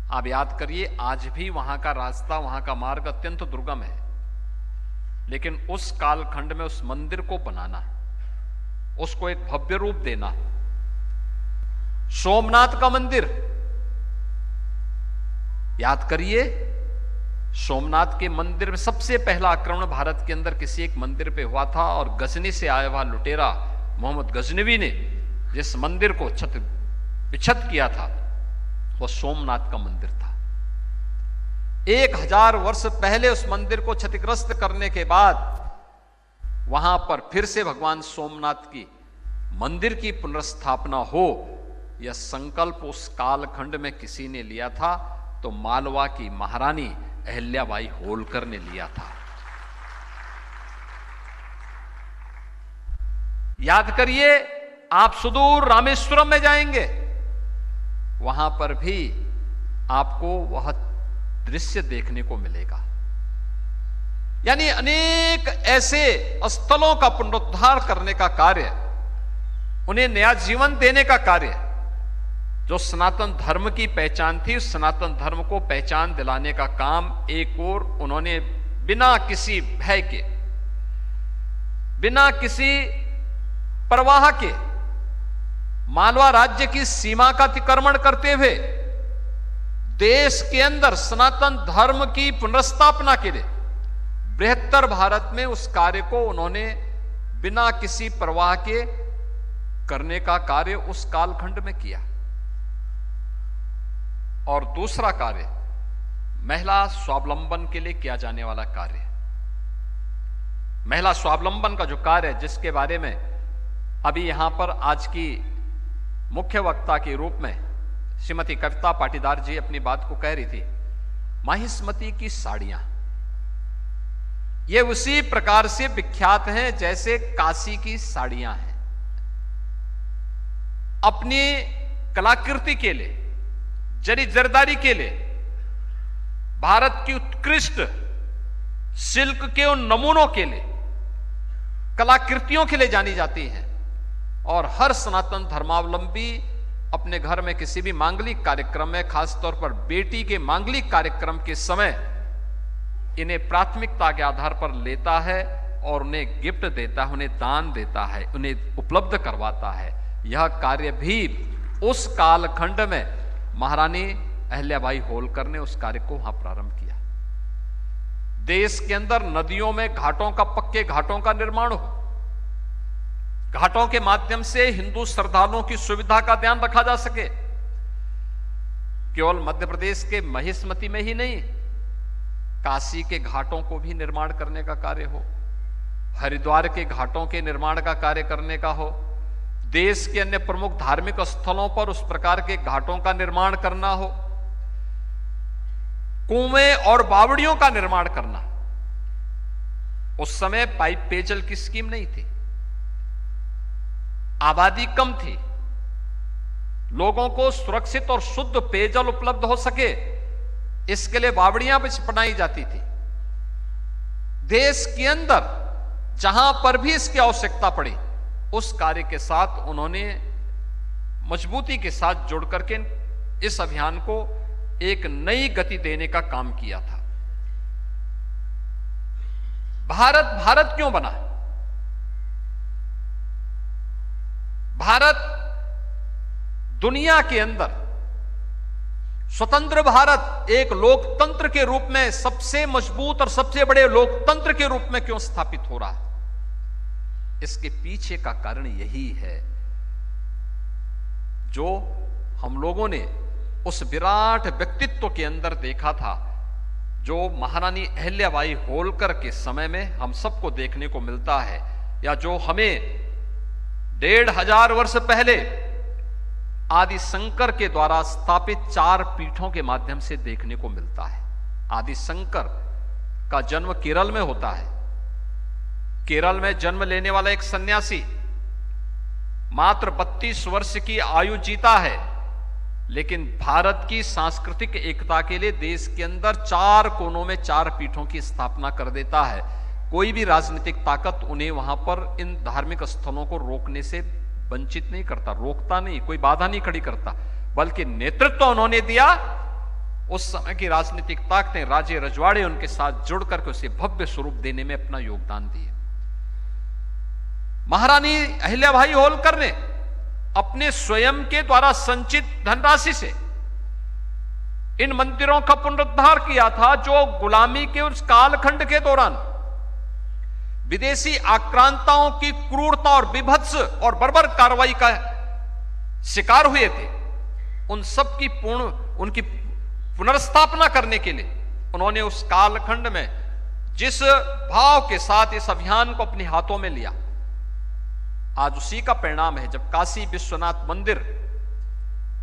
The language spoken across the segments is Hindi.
आप याद करिए, आज भी वहां का रास्ता, वहां का मार्ग अत्यंत दुर्गम है, लेकिन उस कालखंड में उस मंदिर को बनाना, उसको एक भव्य रूप देना, सोमनाथ का मंदिर याद करिए, सोमनाथ के मंदिर में सबसे पहला आक्रमण भारत के अंदर किसी एक मंदिर पे हुआ था, और गजनी से आया हुआ लुटेरा मोहम्मद गजनवी ने जिस मंदिर को छत विक्षत किया था, वह सोमनाथ का मंदिर था। 1000 वर्ष पहले उस मंदिर को क्षतिग्रस्त करने के बाद वहां पर फिर से भगवान सोमनाथ की मंदिर की पुनर्स्थापना हो, यह संकल्प उस कालखंड में किसी ने लिया था, तो मालवा की महारानी अहिल्याबाई होलकर ने लिया था। याद करिए, आप सुदूर रामेश्वरम में जाएंगे, वहां पर भी आपको वह दृश्य देखने को मिलेगा। यानी अनेक ऐसे स्थलों का पुनरुद्धार करने का कार्य, उन्हें नया जीवन देने का कार्य, जो सनातन धर्म की पहचान थी, उस सनातन धर्म को पहचान दिलाने का काम एक और उन्होंने बिना किसी भय के, बिना किसी परवाह के, मालवा राज्य की सीमा का अतिक्रमण करते हुए देश के अंदर सनातन धर्म की पुनर्स्थापना के लिए बृहत्तर भारत में उस कार्य को उन्होंने बिना किसी परवाह के करने का कार्य उस कालखंड में किया। और दूसरा कार्य, महिला स्वावलंबन के लिए किया जाने वाला कार्य, महिला स्वावलंबन का जो कार्य है, जिसके बारे में अभी यहां पर आज की मुख्य वक्ता के रूप में श्रीमती कविता पाटीदार जी अपनी बात को कह रही थी, माहिस्मती की साड़ियां, ये उसी प्रकार से विख्यात हैं जैसे काशी की साड़ियां हैं। अपनी कलाकृति के लिए, जरी जरदारी के लिए, भारत की उत्कृष्ट सिल्क के उन नमूनों के लिए, कलाकृतियों के लिए जानी जाती हैं। और हर सनातन धर्मावलंबी अपने घर में किसी भी मांगलिक कार्यक्रम में, खासतौर पर बेटी के मांगलिक कार्यक्रम के समय, इन्हें प्राथमिकता के आधार पर लेता है और उन्हें गिफ्ट देता है, उन्हें दान देता है, उन्हें उपलब्ध करवाता है। यह कार्य भी उस कालखंड में महारानी अहिल्याबाई होलकर ने उस कार्य को वहां प्रारंभ किया। देश के अंदर नदियों में घाटों का, पक्के घाटों का निर्माण हो, घाटों के माध्यम से हिंदू श्रद्धालुओं की सुविधा का ध्यान रखा जा सके। केवल मध्य प्रदेश के महिष्मती में ही नहीं, काशी के घाटों को भी निर्माण करने का कार्य हो, हरिद्वार के घाटों के निर्माण का कार्य करने का हो, देश के अन्य प्रमुख धार्मिक स्थलों पर उस प्रकार के घाटों का निर्माण करना हो, कुएं और बावड़ियों का निर्माण करना। उस समय पाइप पेयजल की स्कीम नहीं थी, आबादी कम थी, लोगों को सुरक्षित और शुद्ध पेयजल उपलब्ध हो सके, इसके लिए बावड़ियां भी बनाई जाती थी। देश के अंदर जहां पर भी इसकी आवश्यकता पड़ी, उस कार्य के साथ उन्होंने मजबूती के साथ जुड़ करके इस अभियान को एक नई गति देने का काम किया था। भारत भारत क्यों बना? भारत दुनिया के अंदर स्वतंत्र भारत एक लोकतंत्र के रूप में सबसे मजबूत और सबसे बड़े लोकतंत्र के रूप में क्यों स्थापित हो रहा है? इसके पीछे का कारण यही है, जो हम लोगों ने उस विराट व्यक्तित्व के अंदर देखा था, जो महारानी अहिल्याबाई होलकर के समय में हम सबको देखने को मिलता है, या जो हमें 1500 वर्ष पहले आदि शंकर के द्वारा स्थापित 4 पीठों के माध्यम से देखने को मिलता है। आदि शंकर का जन्म केरल में होता है। केरल में जन्म लेने वाला एक सन्यासी मात्र 32 वर्ष की आयु जीता है, लेकिन भारत की सांस्कृतिक एकता के लिए देश के अंदर 4 कोनों में 4 पीठों की स्थापना कर देता है। कोई भी राजनीतिक ताकत उन्हें वहां पर इन धार्मिक स्थलों को रोकने से वंचित नहीं करता, रोकता नहीं, कोई बाधा नहीं खड़ी करता, बल्कि नेतृत्व उन्होंने दिया उस समय की राजनीतिक ताकतें, राजे रजवाड़े उनके साथ जुड़ करके उसे भव्य स्वरूप देने में अपना योगदान दिए। महारानी अहिल्याबाई होलकर ने अपने स्वयं के द्वारा संचित धनराशि से इन मंदिरों का पुनरुद्धार किया था, जो गुलामी के उस कालखंड के दौरान विदेशी आक्रांताओं की क्रूरता और विभत्स और बर्बर कार्रवाई का शिकार हुए थे। उन सब की उनकी पुनर्स्थापना करने के लिए उन्होंने उस कालखंड में जिस भाव के साथ इस अभियान को अपने हाथों में लिया, आज उसी का परिणाम है जब काशी विश्वनाथ मंदिर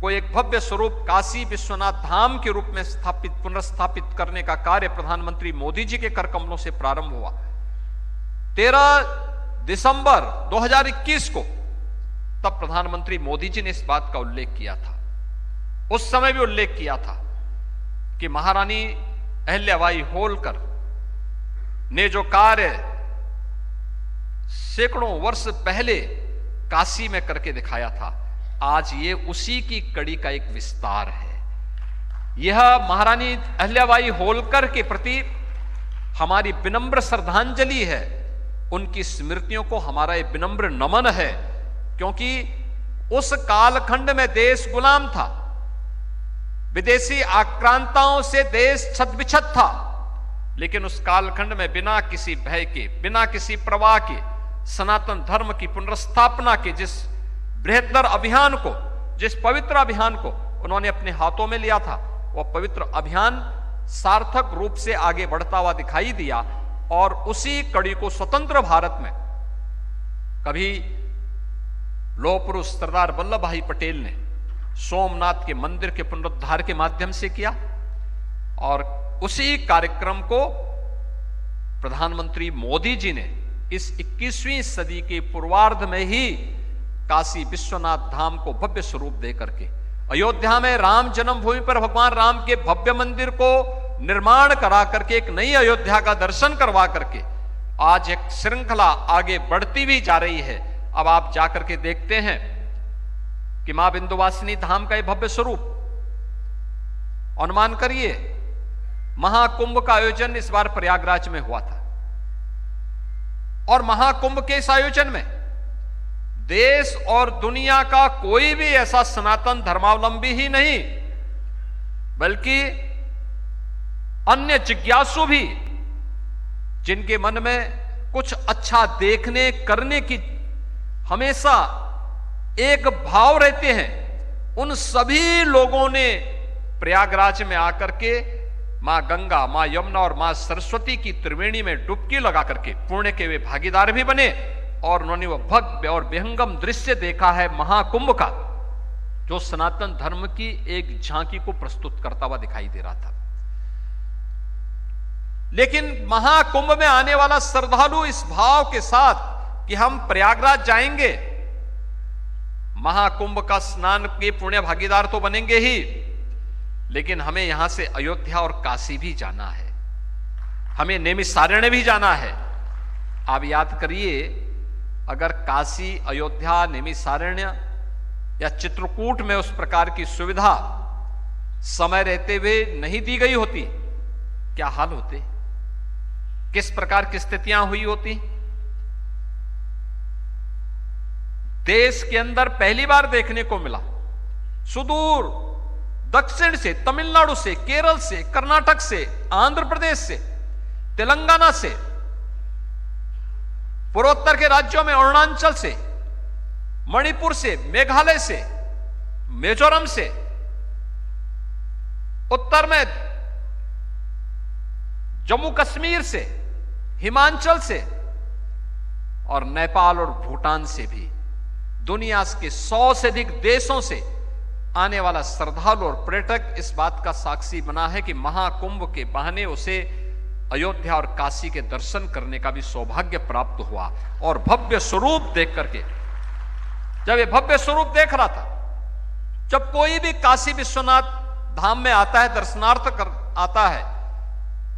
को एक भव्य स्वरूप काशी विश्वनाथ धाम के रूप में पुनर्स्थापित करने का कार्य प्रधानमंत्री मोदी जी के कर कमलों से प्रारंभ हुआ। 13 दिसंबर 2021 को तब प्रधानमंत्री मोदी जी ने इस बात का उल्लेख किया था। उस समय भी उल्लेख किया था कि महारानी अहिल्याबाई होलकर ने जो कार्य सैकड़ों वर्ष पहले काशी में करके दिखाया था, आज ये उसी की कड़ी का एक विस्तार है। यह महारानी अहिल्याबाई होलकर के प्रति हमारी विनम्र श्रद्धांजलि है, उनकी स्मृतियों को हमारा एक विनम्र नमन है, क्योंकि उस कालखंड में देश गुलाम था, विदेशी आक्रांताओं से देश छत-बिछत था, लेकिन उस कालखंड में बिना किसी भय के, बिना किसी प्रवाह के सनातन धर्म की पुनर्स्थापना के जिस बृहत्तर अभियान को, जिस पवित्र अभियान को उन्होंने अपने हाथों में लिया था, वह पवित्र अभियान सार्थक रूप से आगे बढ़ता हुआ दिखाई दिया। और उसी कड़ी को स्वतंत्र भारत में कभी लौह पुरुष सरदार वल्लभ भाई पटेल ने सोमनाथ के मंदिर के पुनरुद्धार के माध्यम से किया, और उसी कार्यक्रम को प्रधानमंत्री मोदी जी ने इस 21वीं सदी के पूर्वार्ध में ही काशी विश्वनाथ धाम को भव्य स्वरूप दे करके अयोध्या में राम जन्मभूमि पर भगवान राम के भव्य मंदिर को निर्माण करा करके एक नई अयोध्या का दर्शन करवा करके आज एक श्रृंखला आगे बढ़ती भी जा रही है। अब आप जाकर के देखते हैं कि मां विंध्यवासिनी धाम का यह भव्य स्वरूप, अनुमान करिए महाकुंभ का आयोजन इस बार प्रयागराज में हुआ था, और महाकुंभ के इस आयोजन में देश और दुनिया का कोई भी ऐसा सनातन धर्मावलंबी ही नहीं, बल्कि अन्य जिज्ञासु भी, जिनके मन में कुछ अच्छा देखने करने की हमेशा एक भाव रहते हैं, उन सभी लोगों ने प्रयागराज में आकर के मां गंगा, मां यमुना और मां सरस्वती की त्रिवेणी में डुबकी लगा करके पुण्य के वे भागीदार भी बने, और उन्होंने वह भव्य और विहंगम दृश्य देखा है महाकुंभ का, जो सनातन धर्म की एक झांकी को प्रस्तुत करता हुआ दिखाई दे रहा था। लेकिन महाकुंभ में आने वाला श्रद्धालु इस भाव के साथ कि हम प्रयागराज जाएंगे, महाकुंभ का स्नान के पुण्य भागीदार तो बनेंगे ही, लेकिन हमें यहां से अयोध्या और काशी भी जाना है, हमें नैमिषारण्य भी जाना है। आप याद करिए, अगर काशी, अयोध्या, नैमिषारण्य या चित्रकूट में उस प्रकार की सुविधा समय रहते हुए नहीं दी गई होती, क्या हाल होते, किस प्रकार की स्थितियां हुई होती। देश के अंदर पहली बार देखने को मिला, सुदूर दक्षिण से, तमिलनाडु से, केरल से, कर्नाटक से, आंध्र प्रदेश से, तेलंगाना से, पूर्वोत्तर के राज्यों में अरुणाचल से, मणिपुर से, मेघालय से, मिजोरम से, उत्तर में जम्मू कश्मीर से, हिमाचल से, और नेपाल और भूटान से भी, दुनिया के 100 से अधिक देशों से आने वाला श्रद्धालु और पर्यटक इस बात का साक्षी बना है कि महाकुंभ के बहाने उसे अयोध्या और काशी के दर्शन करने का भी सौभाग्य प्राप्त हुआ। और भव्य स्वरूप देख करके, जब ये भव्य स्वरूप देख रहा था, जब कोई भी काशी विश्वनाथ धाम में आता है, दर्शनार्थ आता है,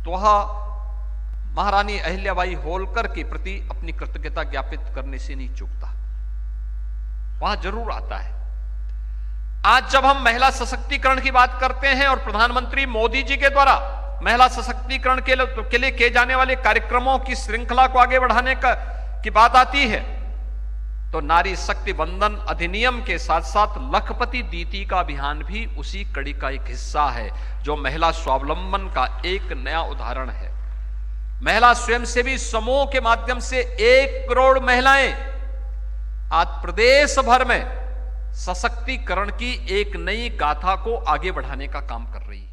तो वह महारानी अहिल्याबाई होलकर के प्रति अपनी कृतज्ञता ज्ञापित करने से नहीं चूकता, वहां जरूर आता है। आज जब हम महिला सशक्तिकरण की बात करते हैं और प्रधानमंत्री मोदी जी के द्वारा महिला सशक्तिकरण के लिए किए जाने वाले कार्यक्रमों की श्रृंखला को आगे बढ़ाने की बात आती है, तो नारी शक्ति वंदन अधिनियम के साथ साथ लखपति दीदी का अभियान भी उसी कड़ी का एक हिस्सा है, जो महिला स्वावलंबन का एक नया उदाहरण है। महिला स्वयंसेवी समूह के माध्यम से 1 करोड़ महिलाएं आज प्रदेश भर में सशक्तिकरण की एक नई गाथा को आगे बढ़ाने का काम कर रही है।